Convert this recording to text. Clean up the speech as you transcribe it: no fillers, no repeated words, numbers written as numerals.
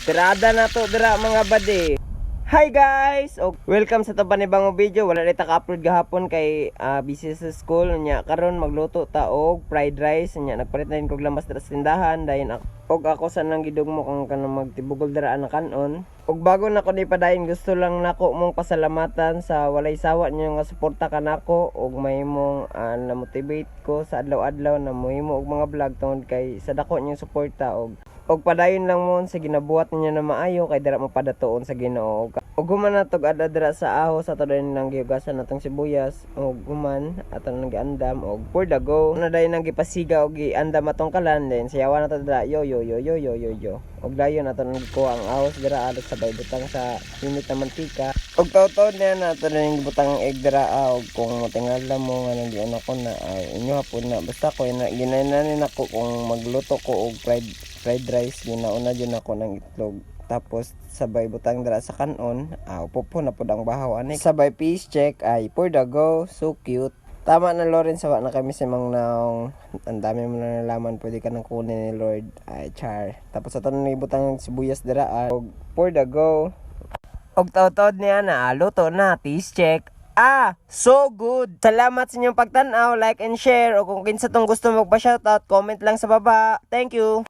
Tirada na to dira mga bade. Hi guys! Welcome sa panibagong video. Wala rin ka-upload gahapon kay busy sa school nya. Karon magluto ta og fried rice nya. Nagpalit na rin kog lamas dira sa tindahan dayon ako sa nang gidugmo kang kanang magtibugol dira na kanon. Og bago nako di padayon gusto lang nako mong pasalamatan sa walay sawa niyo nga suporta kanako og mahimong na-motivate ko sa adlaw-adlaw na mohimo og mga vlog tungod kay sa dako niyo suporta og padayon lang mo sa ginabuhat ninyo na maayo kay dira mo padatuon sa Ginoo. Og human natog adda dira sa ahos ato din nang gihugasan natong sibuyas og human ato nang giandam og for the go. Na dayon nang gipasiga og giandam atong kalan din sayawan nato dira yo. Og dayon ato nang gikuha ang ahos dira alat sabay butang sa init na mantika. Og taw-taw niya nato nang gibutang egg dira og kung matingala mo nga nang giano ko na inyo hapon na basta ko ginananin ako kung magluto ko og fried rice ginauna dyan ako ng itlog tapos sabay butang dira sa kanon upo na pud ang bahaw ani sabay fish check ay for the go so cute. Tama na Loren sawa na kami sa mga naong ang dami mo na nalaman pwede ka nang kunin ni Lord ay char tapos ato na ibutang sibuyas dira og for the go og taw-taw niya na luto na fish check. So good! Salamat sa inyong pagtanaw, like and share o kung kinsa tong gusto magpa-shoutout, comment lang sa baba. Thank you!